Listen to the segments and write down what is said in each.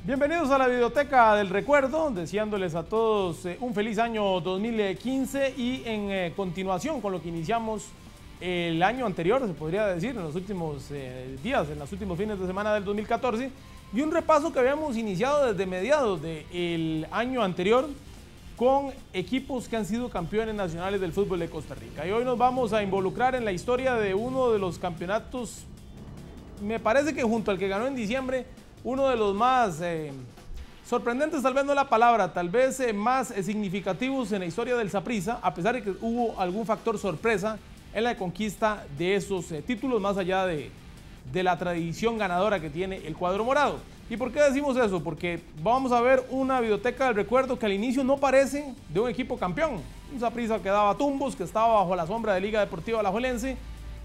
Bienvenidos a la Videoteca del Recuerdo, deseándoles a todos un feliz año 2015 y en continuación con lo que iniciamos el año anterior, se podría decir, en los últimos días, en los últimos fines de semana del 2014, y un repaso que habíamos iniciado desde mediados del año anterior con equipos que han sido campeones nacionales del fútbol de Costa Rica. Y hoy nos vamos a involucrar en la historia de uno de los campeonatos, me parece que junto al que ganó en diciembre, uno de los más sorprendentes, tal vez no la palabra, tal vez más significativos en la historia del Saprissa, a pesar de que hubo algún factor sorpresa en la conquista de esos títulos, más allá de la tradición ganadora que tiene el cuadro morado. ¿Y por qué decimos eso? Porque vamos a ver una videoteca del recuerdo que al inicio no parece de un equipo campeón. Un Saprissa que daba tumbos, que estaba bajo la sombra de Liga Deportiva Alajuelense,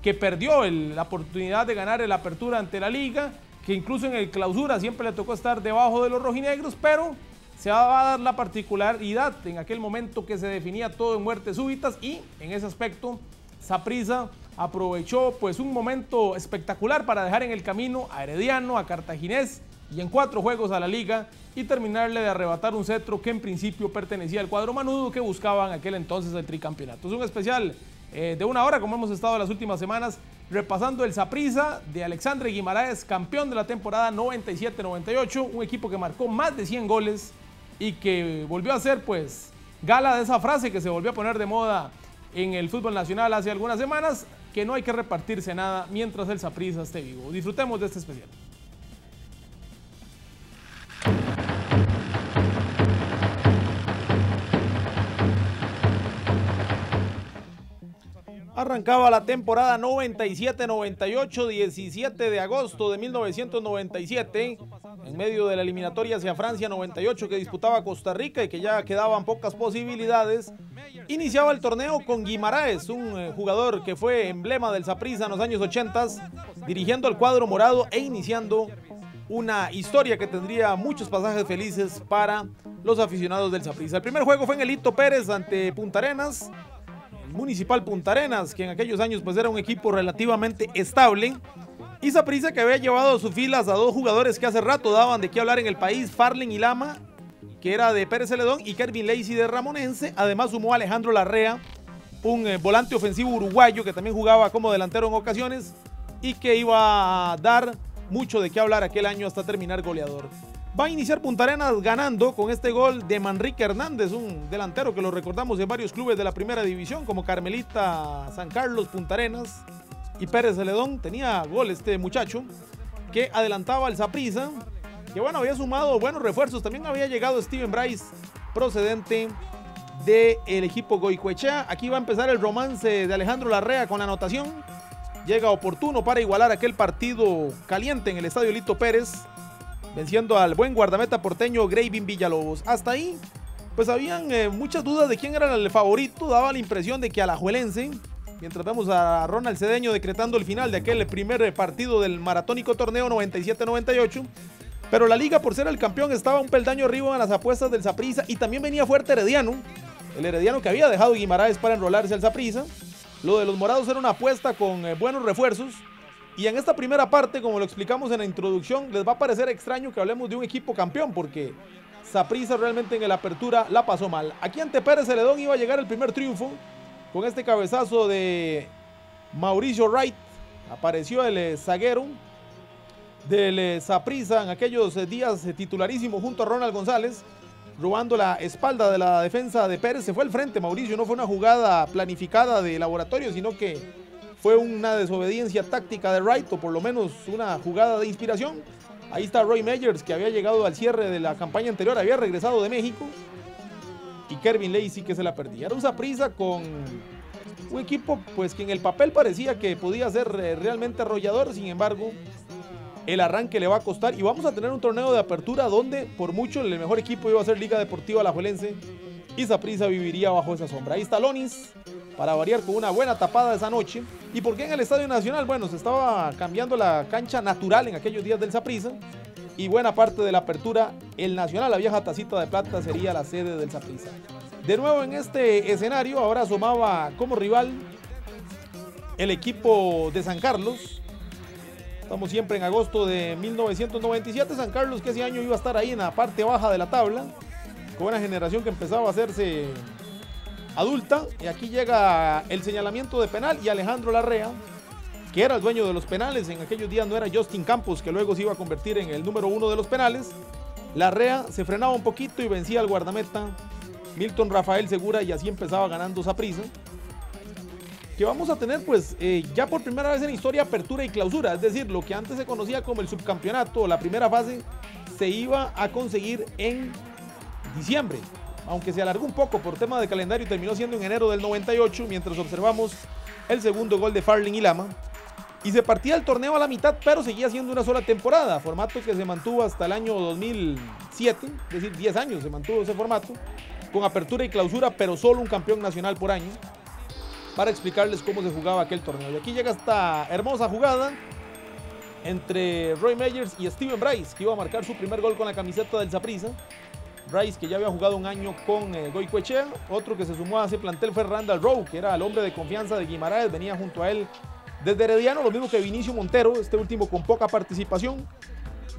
que perdió la oportunidad de ganar el Apertura ante la Liga, que incluso en el Clausura siempre le tocó estar debajo de los rojinegros, pero se va a dar la particularidad en aquel momento que se definía todo en muertes súbitas, y en ese aspecto Saprissa aprovechó pues un momento espectacular para dejar en el camino a Herediano, a Cartaginés y en 4 juegos a la Liga, y terminarle de arrebatar un cetro que en principio pertenecía al cuadro manudo que buscaba en aquel entonces el tricampeonato. Es un especial de una hora, como hemos estado las últimas semanas, repasando el Saprissa de Alexandre Guimaraes, campeón de la temporada 97-98, un equipo que marcó más de 100 goles y que volvió a ser pues gala de esa frase que se volvió a poner de moda en el fútbol nacional hace algunas semanas, que no hay que repartirse nada mientras el Saprissa esté vivo. Disfrutemos de este especial. Arrancaba la temporada 97-98, 17 de agosto de 1997, en medio de la eliminatoria hacia Francia 98 que disputaba Costa Rica y que ya quedaban pocas posibilidades. Iniciaba el torneo con Guimaraes, un jugador que fue emblema del Saprissa en los años 80, dirigiendo al cuadro morado e iniciando una historia que tendría muchos pasajes felices para los aficionados del Saprissa. El primer juego fue en el Hito Pérez ante Punta Arenas, Municipal Punta Arenas, que en aquellos años pues era un equipo relativamente estable, y Saprissa que había llevado a sus filas a 2 jugadores que hace rato daban de qué hablar en el país, Farlen y Lama, que era de Pérez Celedón, y Kervin Lacey de Ramonense. Además sumó a Alejandro Larrea, un volante ofensivo uruguayo que también jugaba como delantero en ocasiones y que iba a dar mucho de qué hablar aquel año hasta terminar goleador. Va a iniciar Punta Arenas ganando con este gol de Manrique Hernández, un delantero que lo recordamos en varios clubes de la primera división como Carmelita, San Carlos, Punta Arenas y Pérez Celedón. Tenía gol este muchacho que adelantaba al Saprissa, que bueno, había sumado buenos refuerzos. También había llegado Steven Bryce, procedente del equipo Goicoechea. Aquí va a empezar el romance de Alejandro Larrea con la anotación. Llega oportuno para igualar aquel partido caliente en el estadio Lito Pérez, venciendo al buen guardameta porteño Gravin Villalobos. Hasta ahí pues habían muchas dudas de quién era el favorito. Daba la impresión de que Alajuelense, mientras vemos a Ronald Cedeño decretando el final de aquel primer partido del maratónico torneo 97-98, pero la Liga, por ser el campeón, estaba un peldaño arriba en las apuestas del Saprissa, y también venía fuerte Herediano, el Herediano que había dejado Guimaraes para enrolarse al Saprissa. Lo de los morados era una apuesta con buenos refuerzos. Y en esta primera parte, como lo explicamos en la introducción, les va a parecer extraño que hablemos de un equipo campeón, porque Saprissa realmente en el Apertura la pasó mal. Aquí ante Pérez Celedón iba a llegar el primer triunfo con este cabezazo de Mauricio Wright. Apareció el zaguero del Saprissa en aquellos días titularísimo junto a Ronald González, robando la espalda de la defensa de Pérez. Se fue al frente Mauricio, no fue una jugada planificada de laboratorio, sino que fue una desobediencia táctica de Wright, o por lo menos una jugada de inspiración. Ahí está Roy Meyers, que había llegado al cierre de la campaña anterior, había regresado de México, y Kervin Lacey que se la perdía. Era un Saprissa con un equipo pues que en el papel parecía que podía ser realmente arrollador. Sin embargo, el arranque le va a costar, y vamos a tener un torneo de apertura donde por mucho el mejor equipo iba a ser Liga Deportiva Alajuelense, y Saprissa viviría bajo esa sombra. Ahí está Lonis, para variar, con una buena tapada esa noche. ¿Y por qué en el Estadio Nacional? Bueno, se estaba cambiando la cancha natural en aquellos días del Saprissa, y buena parte de la apertura, el Nacional, la vieja Tacita de Plata, sería la sede del Saprissa. De nuevo en este escenario, ahora asomaba como rival el equipo de San Carlos, Estamos siempre en agosto de 1997. San Carlos, que ese año iba a estar ahí en la parte baja de la tabla, con una generación que empezaba a hacerse adulta. Y aquí llega el señalamiento de penal y Alejandro Larrea, que era el dueño de los penales. En aquellos días no era Justin Campos, que luego se iba a convertir en el número 1 de los penales. Larrea se frenaba un poquito y vencía al guardameta Milton Rafael Segura, y así empezaba ganando Saprissa, que vamos a tener pues ya por primera vez en la historia apertura y clausura. Es decir, lo que antes se conocía como el subcampeonato, la primera fase, se iba a conseguir en diciembre, aunque se alargó un poco por tema de calendario y terminó siendo en enero del 98, mientras observamos el segundo gol de Farling y Lama. Y se partía el torneo a la mitad, pero seguía siendo una sola temporada, formato que se mantuvo hasta el año 2007, es decir, 10 años se mantuvo ese formato, con apertura y clausura, pero solo un campeón nacional por año, para explicarles cómo se jugaba aquel torneo. Y aquí llega esta hermosa jugada entre Roy Meyers y Steven Bryce, que iba a marcar su primer gol con la camiseta del Saprissa. Bryce, que ya había jugado un año con Goicoechea. Otro que se sumó a ese plantel fue Randall Rowe, que era el hombre de confianza de Guimaraes, venía junto a él desde Herediano, lo mismo que Vinicio Montero, este último con poca participación.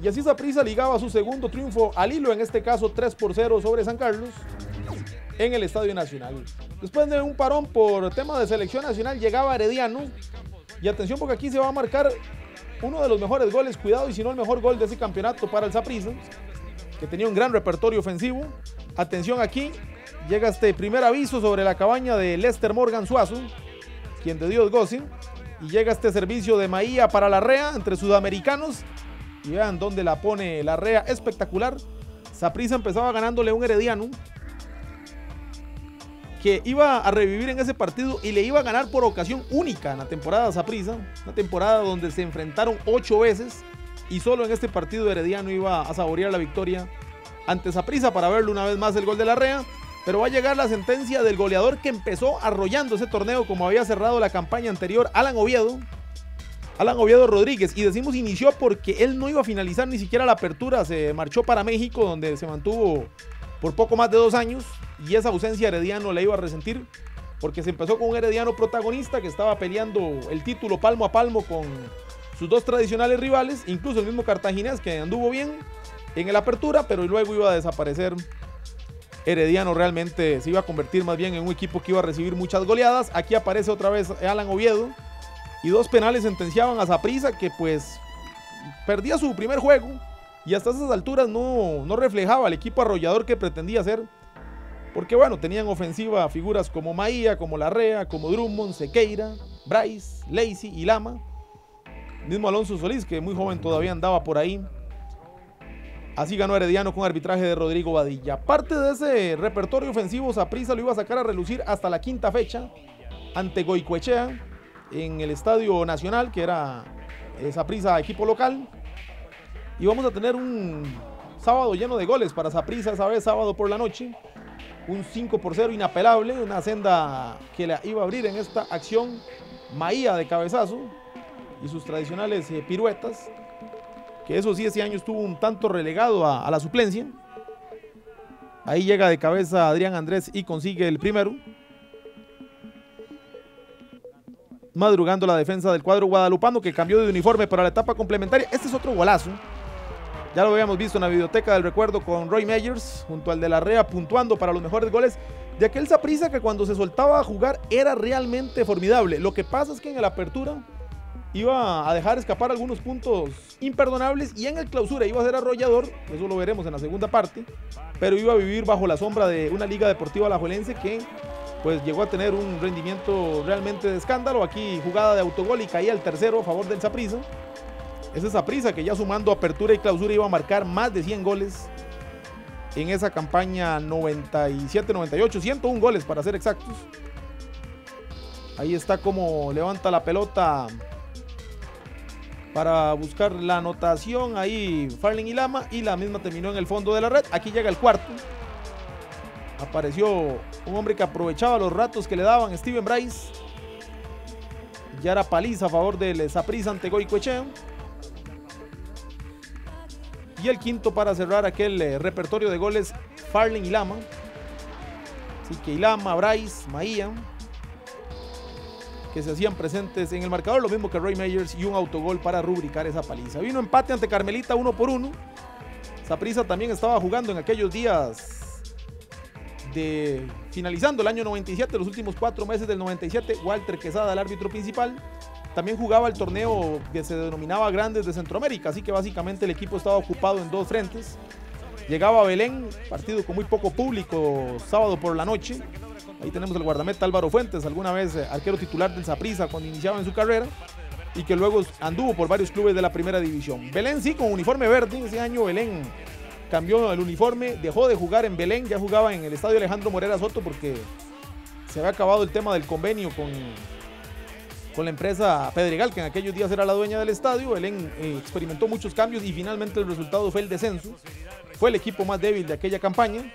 Y así Saprissa ligaba su segundo triunfo al hilo, en este caso 3-0 sobre San Carlos, en el Estadio Nacional. Después de un parón por tema de selección nacional, llegaba Herediano. Y atención, porque aquí se va a marcar uno de los mejores goles, cuidado, y si no el mejor gol de ese campeonato para el Saprissa, que tenía un gran repertorio ofensivo. Atención, aquí llega este primer aviso sobre la cabaña de Lester Morgan Suazo, quien de Dios goce. Y llega este servicio de Maía para Larrea entre sudamericanos. Y vean dónde la pone Larrea, espectacular. Saprissa empezaba ganándole a un Herediano que iba a revivir en ese partido y le iba a ganar por ocasión única en la temporada de Saprissa. Una temporada donde se enfrentaron 8 veces y solo en este partido Herediano iba a saborear la victoria ante Saprissa para verlo una vez más el gol de Larrea. Pero va a llegar la sentencia del goleador que empezó arrollando ese torneo, como había cerrado la campaña anterior, Alan Oviedo Rodríguez. Y decimos inició porque él no iba a finalizar ni siquiera la apertura, se marchó para México, donde se mantuvo por poco más de 2 años, y esa ausencia Herediano la iba a resentir, porque se empezó con un Herediano protagonista que estaba peleando el título palmo a palmo con sus 2 tradicionales rivales, incluso el mismo Cartaginés, que anduvo bien en el apertura, pero luego iba a desaparecer. Herediano realmente se iba a convertir más bien en un equipo que iba a recibir muchas goleadas. Aquí aparece otra vez Alan Oviedo, y 2 penales sentenciaban a Saprissa, que pues perdía su primer juego y hasta esas alturas no reflejaba el equipo arrollador que pretendía ser, porque bueno, tenían ofensiva figuras como Maía, como Larrea, como Drummond, Sequeira, Bryce, Lacey y Lama, mismo Alonso Solís, que muy joven todavía andaba por ahí. Así ganó Herediano con arbitraje de Rodrigo Badilla. Parte de ese repertorio ofensivo, Saprissa lo iba a sacar a relucir hasta la 5ª fecha ante Goicoechea en el Estadio Nacional, que era Saprissa equipo local. Y vamos a tener un sábado lleno de goles para Saprissa, esa vez sábado por la noche. Un 5-0 inapelable, una senda que la iba a abrir en esta acción Maía de cabezazo y sus tradicionales piruetas, que eso sí, ese año estuvo un tanto relegado a la suplencia. Ahí llega de cabeza Adrián Andrés y consigue el primero, madrugando la defensa del cuadro guadalupano, que cambió de uniforme para la etapa complementaria. Este es otro golazo, ya lo habíamos visto en la videoteca del recuerdo con Roy Meyers junto al de Larrea, puntuando para los mejores goles de aquel Saprissa, que cuando se soltaba a jugar era realmente formidable. Lo que pasa es que en el apertura iba a dejar escapar algunos puntos imperdonables, y en el clausura iba a ser arrollador, eso lo veremos en la segunda parte, pero iba a vivir bajo la sombra de una Liga Deportiva Alajuelense que pues llegó a tener un rendimiento realmente de escándalo. Aquí jugada de autogol y caía el tercero a favor del Saprissa. Ese Saprissa que ya sumando apertura y clausura iba a marcar más de 100 goles en esa campaña 97-98, 101 goles para ser exactos. Ahí está como levanta la pelota para buscar la anotación, ahí Farling y Lama, y la misma terminó en el fondo de la red. Aquí llega el cuarto, apareció un hombre que aprovechaba los ratos que le daban, Steven Bryce. Ya era paliza a favor del Saprissa ante Goicoechea. Y el quinto para cerrar aquel repertorio de goles, Farling y Lama. Así que Lama, Bryce, Maía. que se hacían presentes en el marcador, lo mismo que Roy Meyers, y un autogol para rubricar esa paliza. Vino empate ante Carmelita 1-1. Saprissa también estaba jugando en aquellos días de finalizando el año 97, los últimos 4 meses del 97. Walter Quesada, el árbitro principal, también jugaba el torneo que se denominaba Grandes de Centroamérica, así que básicamente el equipo estaba ocupado en 2 frentes. Llegaba a Belén, partido con muy poco público, sábado por la noche. Ahí tenemos el guardameta Álvaro Fuentes, alguna vez arquero titular del Saprissa cuando iniciaba en su carrera, y que luego anduvo por varios clubes de la primera división. Belén sí, con uniforme verde. Ese año Belén cambió el uniforme, dejó de jugar en Belén, ya jugaba en el estadio Alejandro Morera Soto porque se había acabado el tema del convenio con la empresa Pedregal, que en aquellos días era la dueña del estadio. Belén experimentó muchos cambios y finalmente el resultado fue el descenso. Fue el equipo más débil de aquella campaña.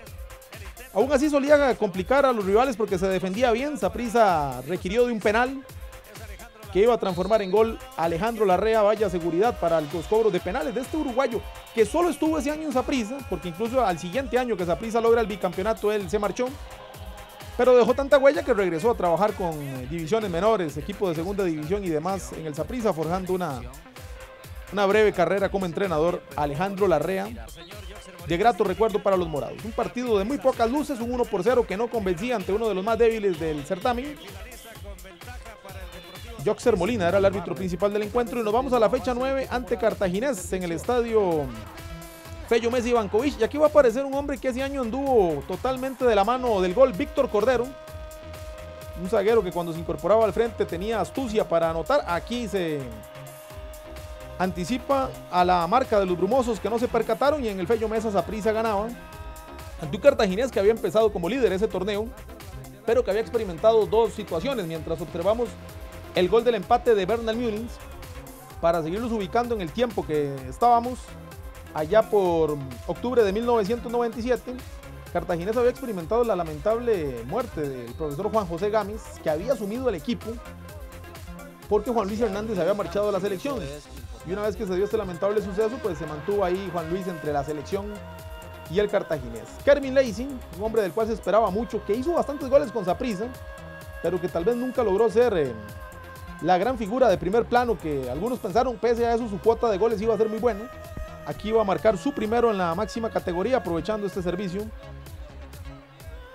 Aún así solía complicar a los rivales porque se defendía bien. Saprissa requirió de un penal que iba a transformar en gol Alejandro Larrea. Vaya seguridad para los cobros de penales de este uruguayo, que solo estuvo ese año en Saprissa, porque incluso al siguiente año que Saprissa logra el bicampeonato él se marchó, pero dejó tanta huella que regresó a trabajar con divisiones menores, equipo de segunda división y demás en el Saprissa, forjando una breve carrera como entrenador. Alejandro Larrea, de grato recuerdo para los morados. Un partido de muy pocas luces, un 1-0 que no convencía ante uno de los más débiles del certamen. Joxer Molina era el árbitro principal del encuentro, y nos vamos a la fecha 9 ante Cartaginés en el estadio Fello Messi Bankovic. Y aquí va a aparecer un hombre que ese año anduvo totalmente de la mano del gol, Víctor Cordero, un zaguero que cuando se incorporaba al frente tenía astucia para anotar. Aquí se anticipa a la marca de los brumosos, que no se percataron, y en el Fello Mesa Saprissa ganaba ante un Cartaginés que había empezado como líder ese torneo, pero que había experimentado 2 situaciones mientras observamos el gol del empate de Bernal Mullins, para seguirlos ubicando en el tiempo que estábamos. Allá por octubre de 1997, Cartaginés había experimentado la lamentable muerte del profesor Juan José Gámez, que había asumido el equipo porque Juan Luis Hernández había marchado a la selección. Y una vez que se dio este lamentable suceso, pues se mantuvo ahí Juan Luis entre la selección y el Cartaginés. Kervin Leising, un hombre del cual se esperaba mucho, que hizo bastantes goles con Saprissa, pero que tal vez nunca logró ser la gran figura de primer plano que algunos pensaron. Pese a eso, su cuota de goles iba a ser muy buena. Aquí iba a marcar su primero en la máxima categoría, aprovechando este servicio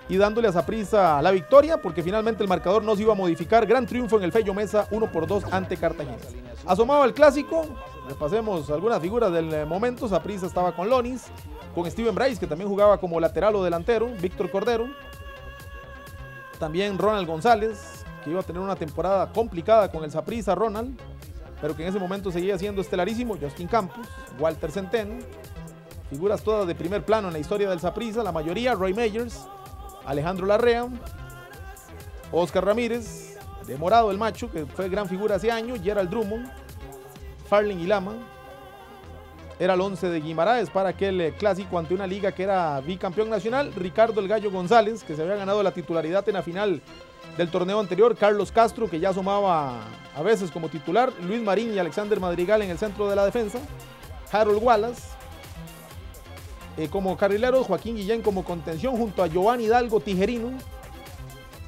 y dándole a Saprissa la victoria, porque finalmente el marcador no se iba a modificar. Gran triunfo en el Fello Mesa, 1-2 ante Cartaginés. Asomaba el clásico, repasemos algunas figuras del momento. Saprissa estaba con Lonis, con Steven Bryce, que también jugaba como lateral o delantero, Víctor Cordero, también Ronald González, que iba a tener una temporada complicada con el Saprissa, Ronald, pero que en ese momento seguía siendo estelarísimo. Justin Campos, Walter Centeno, figuras todas de primer plano en la historia del Saprissa, la mayoría. Roy Meyers, Alejandro Larrea, Oscar Ramírez, de Morado el Macho, que fue gran figura ese año, Gerald Drummond, Farling y Lama. Era el 11 de Guimaraes para aquel clásico ante una liga que era bicampeón nacional. Ricardo el Gallo González, que se había ganado la titularidad en la final del torneo anterior. Carlos Castro, que ya asomaba a veces como titular. Luis Marín y Alexander Madrigal en el centro de la defensa. Harold Wallace como carrileros. Joaquín Guillén como contención, junto a Giovanni Hidalgo Tijerino.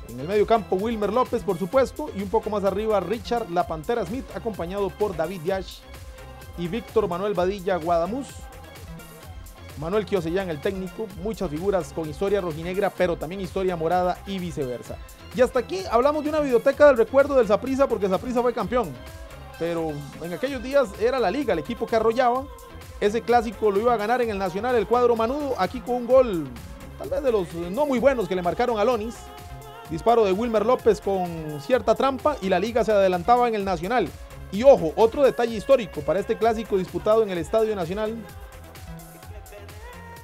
En el medio campo, Wilmer López, por supuesto. Y un poco más arriba, Richard La Pantera Smith, acompañado por David Yash y Víctor Manuel Badilla Guadamuz. Manuel Kiosellán, el técnico. Muchas figuras con historia rojinegra, pero también historia morada y viceversa. Y hasta aquí hablamos de una videoteca del recuerdo del Saprissa, porque Saprissa fue campeón, pero en aquellos días era la liga el equipo que arrollaba. Ese clásico lo iba a ganar en el Nacional el cuadro manudo, aquí con un gol tal vez de los no muy buenos que le marcaron a Lonis. Disparo de Wilmer López con cierta trampa, y la liga se adelantaba en el Nacional. Y ojo, otro detalle histórico para este clásico disputado en el Estadio Nacional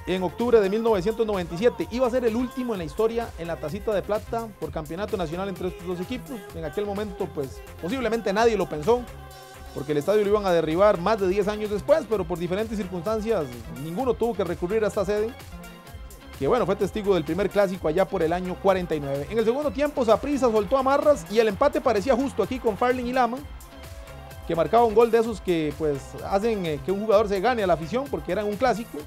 en octubre de 1997. Iba a ser el último en la historia en la tacita de plata por campeonato nacional entre estos dos equipos. En aquel momento, pues, posiblemente nadie lo pensó, porque el estadio lo iban a derribar más de 10 años después, pero por diferentes circunstancias ninguno tuvo que recurrir a esta sede, que bueno, fue testigo del primer clásico allá por el año 49. En el segundo tiempo, Saprissa soltó amarras y el empate parecía justo aquí con Farling y Lama, que marcaba un gol de esos que pues hacen que un jugador se gane a la afición, porque era un clásico.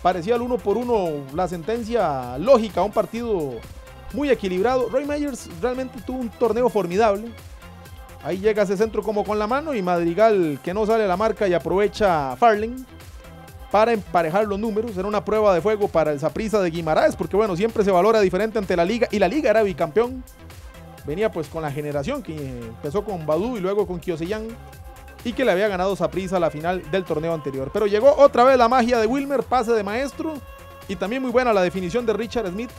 Parecía el 1-1 la sentencia lógica, un partido muy equilibrado. Roy Meyers realmente tuvo un torneo formidable. Ahí llega ese centro como con la mano y Madrigal que no sale a la marca y aprovecha Farling para emparejar los números. Era una prueba de fuego para el Saprissa de Guimaraes, porque bueno, siempre se valora diferente ante la liga, y la liga era bicampeón. Venía pues con la generación que empezó con Badú y luego con Kiosellán, y que le había ganado Saprissa a la final del torneo anterior. Pero llegó otra vez la magia de Wilmer, pase de maestro, y también muy buena la definición de Richard Smith.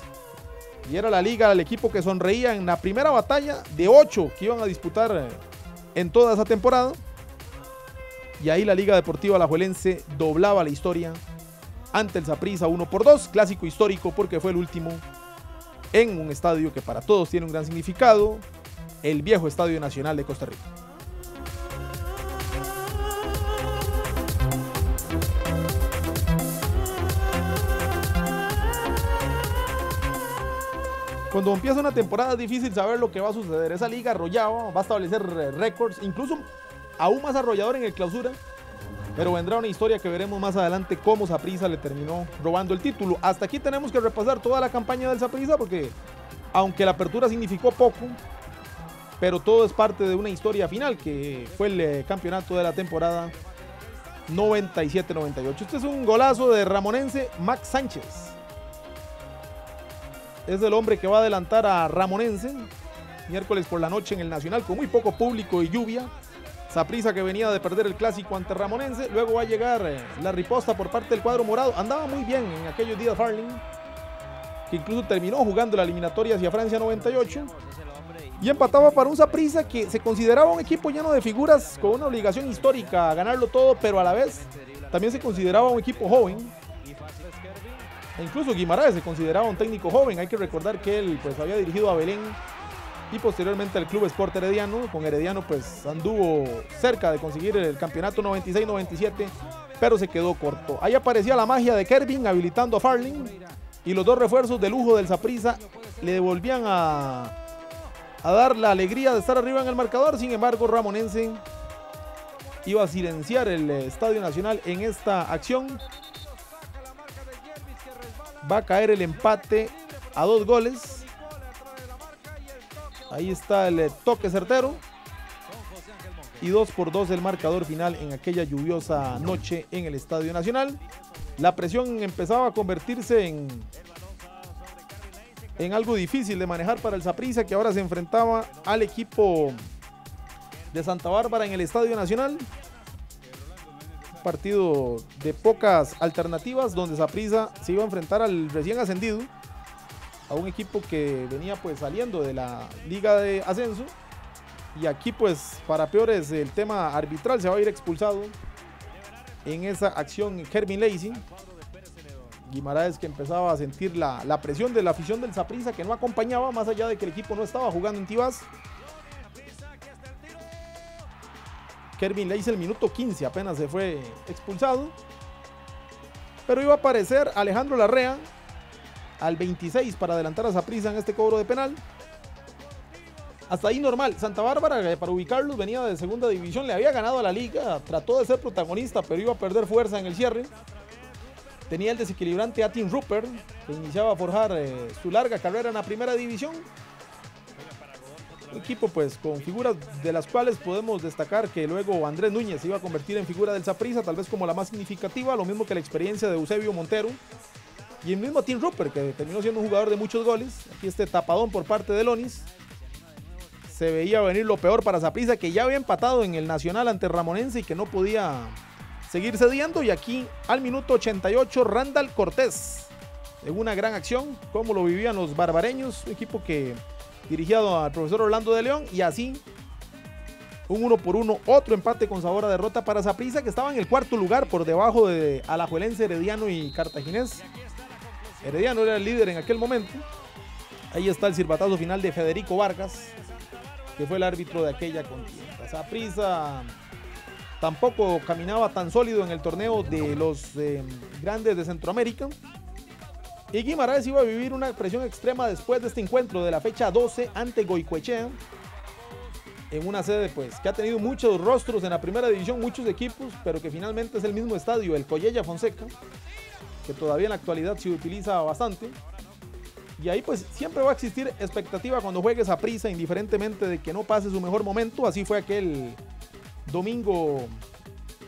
Y era la liga, el equipo que sonreía en la primera batalla de 8 que iban a disputar en toda esa temporada. Y ahí la Liga Deportiva Alajuelense doblaba la historia ante el Saprissa 1-2, clásico histórico porque fue el último en un estadio que para todos tiene un gran significado, el viejo Estadio Nacional de Costa Rica. Cuando empieza una temporada es difícil saber lo que va a suceder. Esa liga arrollaba, va a establecer récords, incluso aún más arrollador en el clausura, pero vendrá una historia que veremos más adelante cómo Saprissa le terminó robando el título. Hasta aquí tenemos que repasar toda la campaña del Saprissa, porque aunque la apertura significó poco, pero todo es parte de una historia final que fue el campeonato de la temporada 97-98. Este es un golazo de ramonense Max Sánchez. Es el hombre que va a adelantar a Ramonense miércoles por la noche en el Nacional con muy poco público y lluvia. Saprissa que venía de perder el clásico ante Ramonense, luego va a llegar la riposta por parte del cuadro morado. Andaba muy bien en aquellos días Farling, que incluso terminó jugando la eliminatoria hacia Francia 98, y empataba para un Saprissa que se consideraba un equipo lleno de figuras con una obligación histórica a ganarlo todo, pero a la vez también se consideraba un equipo joven. E incluso Guimaraes se consideraba un técnico joven. Hay que recordar que él pues había dirigido a Belén y posteriormente al Club Sport Herediano. Con Herediano pues anduvo cerca de conseguir el campeonato 96-97, pero se quedó corto. Ahí aparecía la magia de Kervin habilitando a Farling, y los dos refuerzos de lujo del Saprissa le devolvían a dar la alegría de estar arriba en el marcador. Sin embargo, Ramonense iba a silenciar el Estadio Nacional en esta acción. Va a caer el empate a 2 goles. Ahí está el toque certero. Y 2-2 el marcador final en aquella lluviosa noche en el Estadio Nacional. La presión empezaba a convertirse en algo difícil de manejar para el Saprissa, que ahora se enfrentaba al equipo de Santa Bárbara en el Estadio Nacional. Partido de pocas alternativas, donde Saprissa se iba a enfrentar al recién ascendido, a un equipo que venía pues saliendo de la liga de ascenso, y aquí pues para peores el tema arbitral, se va a ir expulsado en esa acción Kervin Lacey. Guimaraes que empezaba a sentir la presión de la afición del Saprissa, que no acompañaba, más allá de que el equipo no estaba jugando en Tibás. Kervin Lacey el minuto 15 apenas se fue expulsado, pero iba a aparecer Alejandro Larrea al 26 para adelantar a Saprissa en este cobro de penal. Hasta ahí normal. Santa Bárbara, para ubicarlos, venía de segunda división, le había ganado a la liga, trató de ser protagonista, pero iba a perder fuerza en el cierre. Tenía el desequilibrante Atin Rupert, que iniciaba a forjar su larga carrera en la primera división. Un equipo pues con figuras de las cuales podemos destacar que luego Andrés Núñez se iba a convertir en figura del Saprissa, tal vez como la más significativa, lo mismo que la experiencia de Eusebio Montero y el mismo Tim Rupert, que terminó siendo un jugador de muchos goles. Aquí este tapadón por parte de Lonis. Se veía venir lo peor para Saprissa, que ya había empatado en el Nacional ante Ramonense y que no podía seguir cediendo. Y aquí al minuto 88 Randall Cortés en una gran acción, como lo vivían los barbareños, un equipo que dirigido al profesor Orlando de León, y así un 1-1, otro empate con sabor a derrota para Saprissa, que estaba en el cuarto lugar por debajo de Alajuelense, Herediano y Cartaginés. Herediano era el líder en aquel momento. Ahí está el silbatazo final de Federico Vargas, que fue el árbitro de aquella contienda. Saprissa tampoco caminaba tan sólido en el torneo de los grandes de Centroamérica. Y Guimaraes iba a vivir una presión extrema después de este encuentro de la fecha 12 ante Goicoechea, en una sede pues que ha tenido muchos rostros en la primera división, muchos equipos, pero que finalmente es el mismo estadio, el Collella Fonseca, que todavía en la actualidad se utiliza bastante. Y ahí pues siempre va a existir expectativa cuando juegues a prisa, indiferentemente de que no pase su mejor momento. Así fue aquel domingo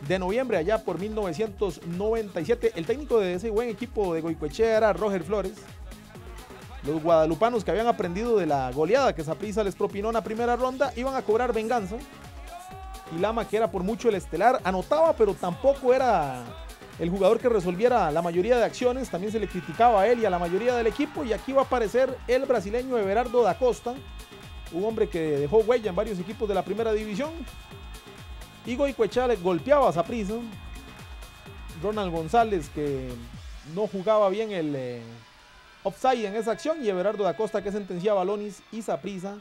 de noviembre, allá por 1997. El técnico de ese buen equipo de Goicoechea era Roger Flores. Los guadalupanos, que habían aprendido de la goleada que Saprissa les propinó en la primera ronda, iban a cobrar venganza. Y Lama, que era por mucho el estelar, anotaba, pero tampoco era el jugador que resolviera la mayoría de acciones. También se le criticaba a él y a la mayoría del equipo. Y aquí va a aparecer el brasileño Everardo da Costa, un hombre que dejó huella en varios equipos de la primera división. Y Goicoechea le golpeaba a Saprissa. Ronald González, que no jugaba bien el offside en esa acción, y Everardo da Costa, que sentenciaba balones, y Saprissa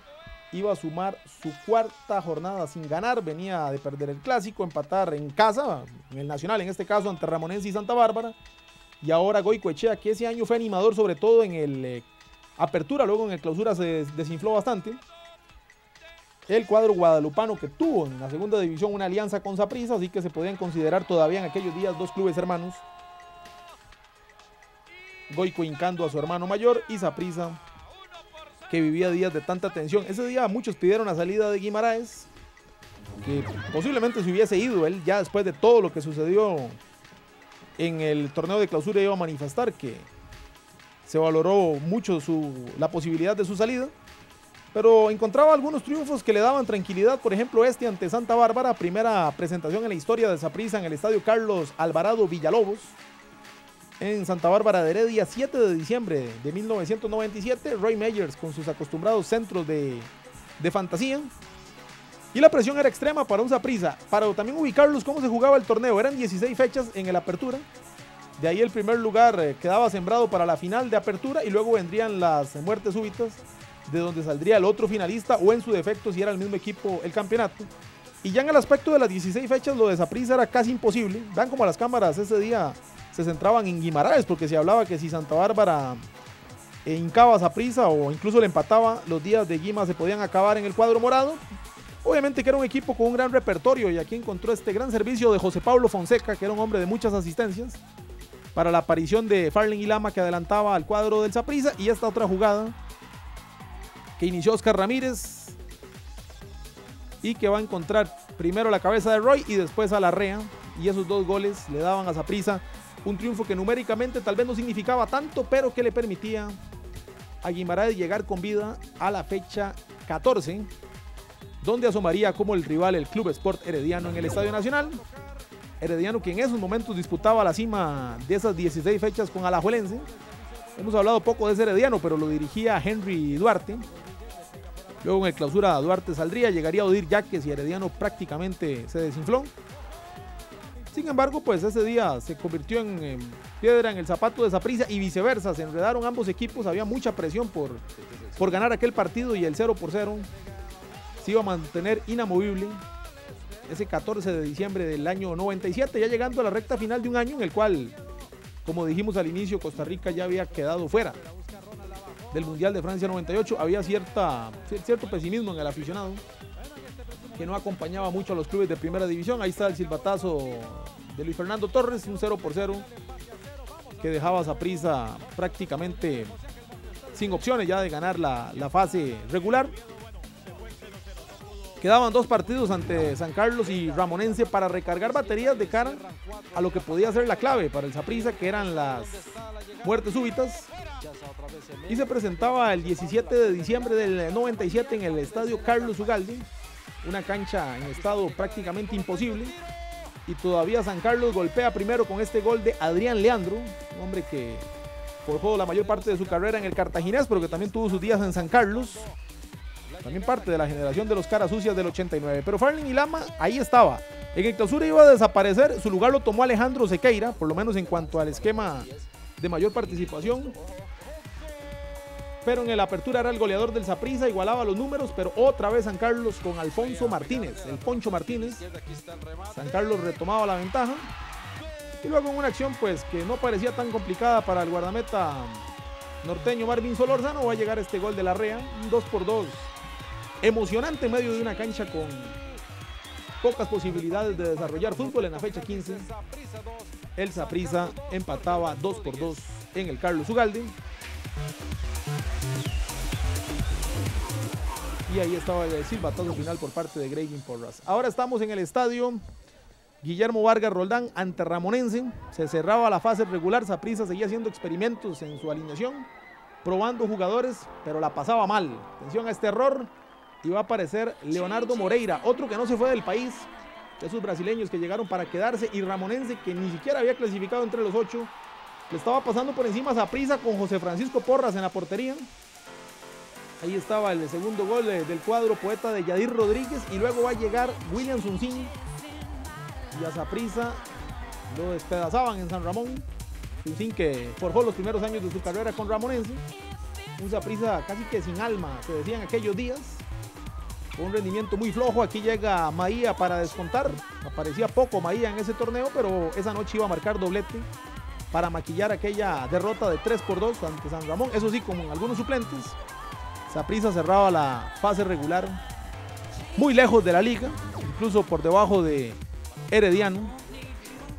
iba a sumar su cuarta jornada sin ganar. Venía de perder el clásico, empatar en casa, en el Nacional, en este caso ante Ramonense y Santa Bárbara, y ahora Goicoechea, que ese año fue animador, sobre todo en el Apertura, luego en el Clausura se desinfló bastante. El cuadro guadalupano, que tuvo en la segunda división una alianza con Saprissa, así que se podían considerar todavía en aquellos días dos clubes hermanos. Goico hincando a su hermano mayor, y Saprissa, que vivía días de tanta tensión. Ese día muchos pidieron la salida de Guimaraes, que posiblemente se hubiese ido. Él, ya después de todo lo que sucedió en el torneo de clausura, iba a manifestar que se valoró mucho la posibilidad de su salida, pero encontraba algunos triunfos que le daban tranquilidad. Por ejemplo, este ante Santa Bárbara, primera presentación en la historia de Saprissa en el estadio Carlos Alvarado Villalobos, en Santa Bárbara de Heredia, 7 de diciembre de 1997. Roy Meyers con sus acostumbrados centros de fantasía. Y la presión era extrema para un Saprissa. Para también ubicarlos cómo se jugaba el torneo, eran 16 fechas en el Apertura. De ahí el primer lugar quedaba sembrado para la final de Apertura, y luego vendrían las muertes súbitas, de donde saldría el otro finalista, o en su defecto, si era el mismo equipo, el campeonato. Y ya en el aspecto de las 16 fechas, lo de Saprissa era casi imposible. Vean como las cámaras ese día se centraban en Guimaraes, porque se hablaba que si Santa Bárbara hincaba a Saprissa o incluso le empataba, los días de Guima se podían acabar en el cuadro morado. Obviamente que era un equipo con un gran repertorio, y aquí encontró este gran servicio de José Pablo Fonseca, que era un hombre de muchas asistencias, para la aparición de Farlen y Lama, que adelantaba al cuadro del Saprissa. Y esta otra jugada que inició Oscar Ramírez, y que va a encontrar primero la cabeza de Roy y después a Larrea, y esos dos goles le daban a Saprissa un triunfo que numéricamente tal vez no significaba tanto, pero que le permitía a Guimaraes llegar con vida a la fecha 14, donde asomaría como el rival el Club Sport Herediano en el Estadio Nacional. Herediano, que en esos momentos disputaba la cima de esas 16 fechas con Alajuelense. Hemos hablado poco de ese Herediano, pero lo dirigía Henry Duarte. Luego en el clausura Duarte saldría, llegaría Odir Yaques, y Herediano prácticamente se desinfló. Sin embargo, pues ese día se convirtió en piedra en el zapato de Saprissa, y viceversa, se enredaron ambos equipos. Había mucha presión por ganar aquel partido, y el 0-0 se iba a mantener inamovible ese 14 de diciembre del año 97, ya llegando a la recta final de un año en el cual, como dijimos al inicio, Costa Rica ya había quedado fuera del Mundial de Francia 98. Había cierto pesimismo en el aficionado, que no acompañaba mucho a los clubes de primera división. Ahí está el silbatazo de Luis Fernando Torres, un 0-0 que dejaba a Saprissa prácticamente sin opciones ya de ganar la fase regular. Quedaban dos partidos ante San Carlos y Ramonense para recargar baterías de cara a lo que podía ser la clave para el Saprissa, que eran las muertes súbitas. Y se presentaba el 17 de diciembre del 97 en el estadio Carlos Ugalde, una cancha en estado prácticamente imposible. Y todavía San Carlos golpea primero con este gol de Adrián Leandro, un hombre que forjó la mayor parte de su carrera en el Cartaginés, pero que también tuvo sus días en San Carlos. También parte de la generación de los caras sucias del 89. Pero Farlen y Lama ahí estaba. En el clausura iba a desaparecer. Su lugar lo tomó Alejandro Sequeira, por lo menos en cuanto al esquema de mayor participación. Pero en el apertura era el goleador del Saprissa, igualaba los números, pero otra vez San Carlos con Alfonso Martínez, el Poncho Martínez. San Carlos retomaba la ventaja. Y luego en una acción pues que no parecía tan complicada para el guardameta norteño Marvin Solórzano, va a llegar este gol de Larrea, un 2-2. Emocionante en medio de una cancha con pocas posibilidades de desarrollar fútbol. En la fecha 15 el Saprissa empataba 2-2 en el Carlos Ugalde. Y ahí estaba el silbatazo final por parte de Grayling Porras. Ahora estamos en el estadio Guillermo Vargas Roldán ante Ramonense. Se cerraba la fase regular. Saprissa seguía haciendo experimentos en su alineación, probando jugadores, pero la pasaba mal. Atención a este error. Y va a aparecer Leonardo Moreira, otro que no se fue del país, de esos brasileños que llegaron para quedarse. Y Ramonense, que ni siquiera había clasificado entre los 8, le estaba pasando por encima a Saprissa con José Francisco Porras en la portería. Ahí estaba el segundo gol del cuadro poeta de Yadir Rodríguez. Y luego va a llegar William Sunsin. Y a Saprissa lo despedazaban en San Ramón. Sunsin, que forjó los primeros años de su carrera con Ramonense. Un Saprissa casi que sin alma, se decía en aquellos días. Con un rendimiento muy flojo. Aquí llega Maía para descontar. Aparecía poco Maía en ese torneo, pero esa noche iba a marcar doblete para maquillar aquella derrota de 3-2 ante San Ramón. Eso sí, con algunos suplentes. Saprissa cerraba la fase regular muy lejos de la liga, incluso por debajo de Herediano.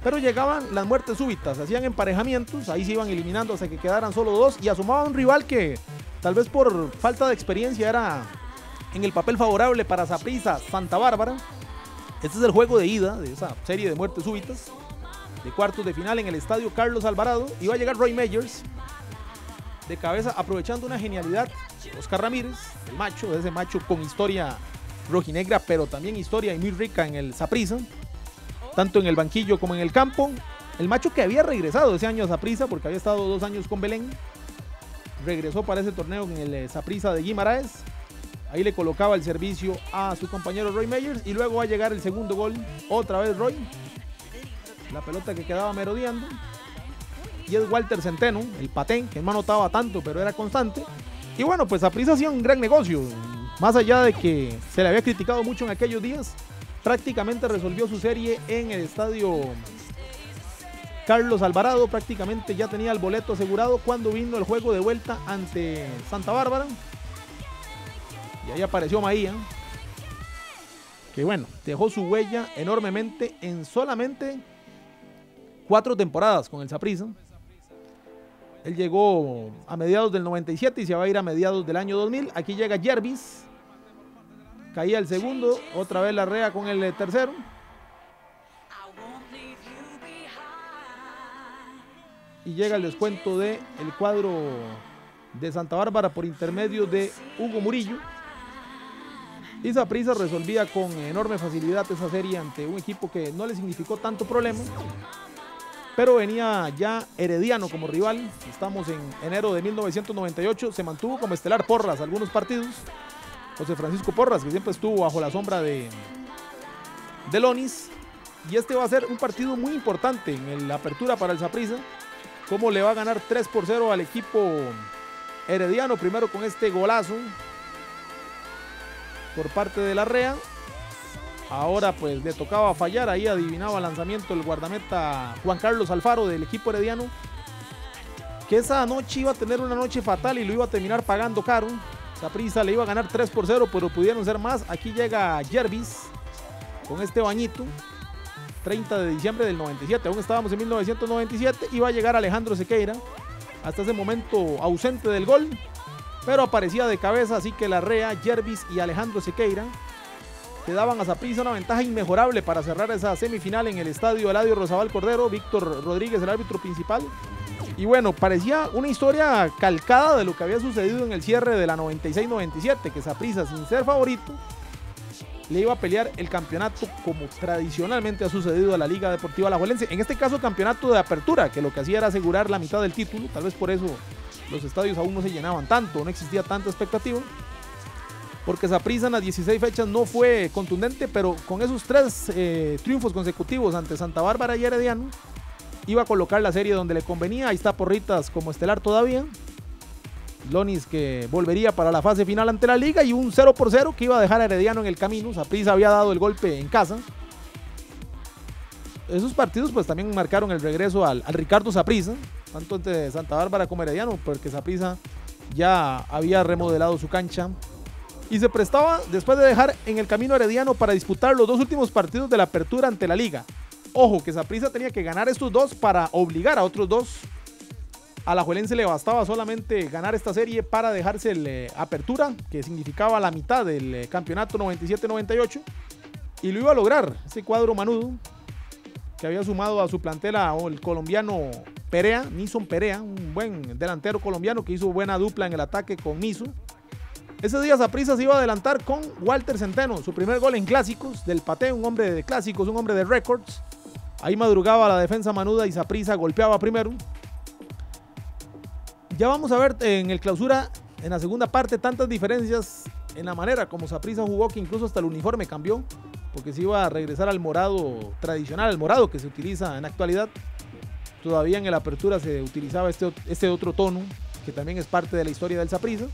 Pero llegaban las muertes súbitas, hacían emparejamientos, ahí se iban eliminando hasta que quedaran solo 2 y asomaba un rival que tal vez por falta de experiencia era en el papel favorable para Saprissa, Santa Bárbara. Este es el juego de ida de esa serie de muertes súbitas de cuartos de final en el estadio Carlos Alvarado. Y va a llegar Roy Meyers de cabeza, aprovechando una genialidad de Oscar Ramírez, el macho, ese macho con historia rojinegra, pero también historia y muy rica en el Saprissa, tanto en el banquillo como en el campo. El macho que había regresado ese año a Saprissa porque había estado 2 años con Belén, regresó para ese torneo en el Saprissa de Guimaraes. Ahí le colocaba el servicio a su compañero Roy Meyers. Y luego va a llegar el segundo gol, otra vez Roy, la pelota que quedaba merodeando. Y es Walter Centeno, el patén, que no anotaba tanto, pero era constante. Y bueno, pues Saprissa hacía un gran negocio. Más allá de que se le había criticado mucho en aquellos días, prácticamente resolvió su serie en el estadio Carlos Alvarado. Prácticamente ya tenía el boleto asegurado cuando vino el juego de vuelta ante Santa Bárbara. Y ahí apareció Maía, que bueno, dejó su huella enormemente en solamente 4 temporadas con el Saprissa. Él llegó a mediados del 97 y se va a ir a mediados del año 2000. Aquí llega Jervis. Caía el segundo. Otra vez Larrea con el tercero. Y llega el descuento del cuadro de Santa Bárbara por intermedio de Hugo Murillo. Y Saprissa resolvía con enorme facilidad esa serie ante un equipo que no le significó tanto problema. Pero venía ya Herediano como rival. Estamos en enero de 1998. Se mantuvo como estelar Porras algunos partidos. José Francisco Porras, que siempre estuvo bajo la sombra de Lonis. Y este va a ser un partido muy importante en la apertura para el Saprissa. Cómo le va a ganar 3-0 al equipo herediano. Primero con este golazo por parte de Larrea. Ahora pues le tocaba fallar, ahí adivinaba el lanzamiento el guardameta Juan Carlos Alfaro del equipo herediano, que esa noche iba a tener una noche fatal y lo iba a terminar pagando caro. Saprissa le iba a ganar 3-0, pero pudieron ser más. Aquí llega Jervis con este bañito, 30 de diciembre del 97, aún estábamos en 1997, y va a llegar Alejandro Sequeira, hasta ese momento ausente del gol, pero aparecía de cabeza, así que Larrea, Jervis y Alejandro Sequeira que daban a Saprissa una ventaja inmejorable para cerrar esa semifinal en el estadio Eladio Rosabal Cordero. Víctor Rodríguez, el árbitro principal. Y bueno, parecía una historia calcada de lo que había sucedido en el cierre de la 96-97, que Saprissa, sin ser favorito, le iba a pelear el campeonato como tradicionalmente ha sucedido a la Liga Deportiva Alajuelense. En este caso, campeonato de apertura, que lo que hacía era asegurar la mitad del título. Tal vez por eso los estadios aún no se llenaban tanto, no existía tanta expectativa, porque Saprissa en las 16 fechas no fue contundente, pero con esos 3 triunfos consecutivos ante Santa Bárbara y Herediano, iba a colocar la serie donde le convenía. Ahí está Porritas como estelar todavía. Lonis, que volvería para la fase final ante la Liga, y un 0-0 que iba a dejar a Herediano en el camino. Saprissa había dado el golpe en casa. Esos partidos pues también marcaron el regreso al Ricardo Saprissa, tanto entre Santa Bárbara como Herediano, porque Saprissa ya había remodelado su cancha y se prestaba, después de dejar en el camino Herediano, para disputar los 2 últimos partidos de la apertura ante la Liga. Ojo, que Saprissa tenía que ganar estos 2 para obligar a otros 2 Alajuelense le bastaba solamente ganar esta serie para dejarse el apertura, que significaba la mitad del campeonato 97-98, y lo iba a lograr ese cuadro manudo, que había sumado a su plantel el colombiano Perea, Nison Perea, un buen delantero colombiano que hizo buena dupla en el ataque con Miso. Ese día Saprissa se iba a adelantar con Walter Centeno, su primer gol en clásicos del Paté, un hombre de clásicos, un hombre de récords. Ahí madrugaba la defensa manuda y Saprissa golpeaba primero. Ya vamos a ver en el clausura, en la segunda parte, tantas diferencias en la manera como Saprissa jugó, que incluso hasta el uniforme cambió, porque se iba a regresar al morado tradicional, al morado que se utiliza en la actualidad. Todavía en la apertura se utilizaba este otro tono, que también es parte de la historia del Saprissa.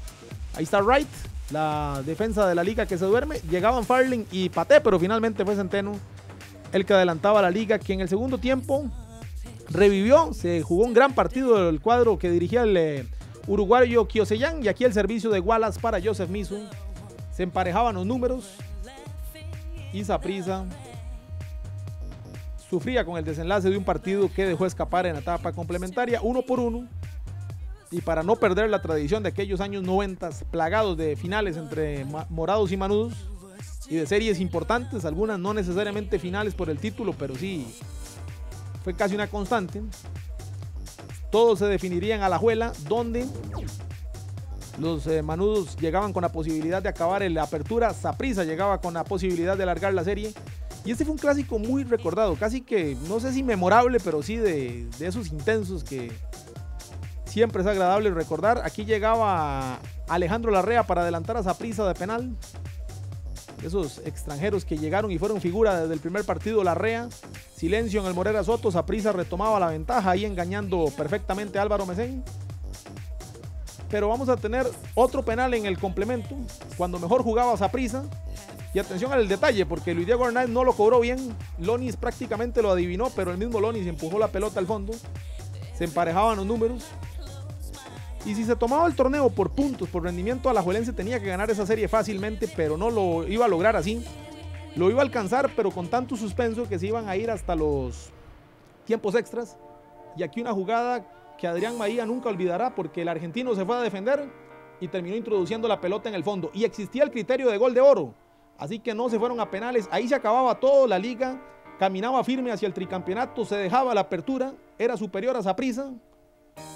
Ahí está Wright, la defensa de la liga que se duerme. Llegaban Farling y Paté, pero finalmente fue Centeno el que adelantaba a la liga, que en el segundo tiempo revivió. Se jugó un gran partido del cuadro que dirigía el uruguayo Kiosellán, y aquí el servicio de Wallace para Joseph Miso. Se emparejaban los números y Saprissa sufría con el desenlace de un partido que dejó escapar en la etapa complementaria 1-1. Y para no perder la tradición de aquellos años 90 plagados de finales entre morados y manudos, y de series importantes, algunas no necesariamente finales por el título, pero sí fue casi una constante. Todos se definirían a Alajuela, donde los manudos llegaban con la posibilidad de acabar en la apertura. Saprissa llegaba con la posibilidad de alargar la serie. Y este fue un clásico muy recordado, casi que, no sé si memorable, pero sí de esos intensos que siempre es agradable recordar. Aquí llegaba Alejandro Larrea para adelantar a Saprissa de penal. Esos extranjeros que llegaron y fueron figura desde el primer partido. Larrea, silencio en el Morera Soto. Saprissa retomaba la ventaja ahí, engañando perfectamente a Álvaro Mesén. Pero vamos a tener otro penal en el complemento, cuando mejor jugaba Saprissa. Y atención al detalle, porque Luis Diego Hernández no lo cobró bien. Lonis prácticamente lo adivinó, pero el mismo Lonis empujó la pelota al fondo. Se emparejaban los números. Y si se tomaba el torneo por puntos, por rendimiento, Alajuelense tenía que ganar esa serie fácilmente, pero no lo iba a lograr así. Lo iba a alcanzar, pero con tanto suspenso que se iban a ir hasta los tiempos extras. Y aquí una jugada que Adrián Maía nunca olvidará, porque el argentino se fue a defender y terminó introduciendo la pelota en el fondo. Y existía el criterio de gol de oro, así que no se fueron a penales. Ahí se acababa todo, la liga caminaba firme hacia el tricampeonato, se dejaba la apertura, era superior a Saprissa.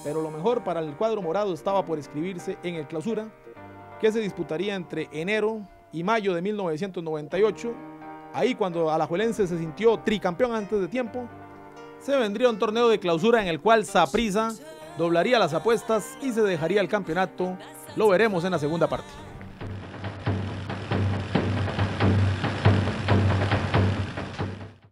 Pero lo mejor para el cuadro morado estaba por escribirse en el clausura, que se disputaría entre enero y mayo de 1998. Ahí, cuando Alajuelense se sintió tricampeón antes de tiempo, se vendría un torneo de clausura en el cual Saprissa doblaría las apuestas y se dejaría el campeonato. Lo veremos en la segunda parte.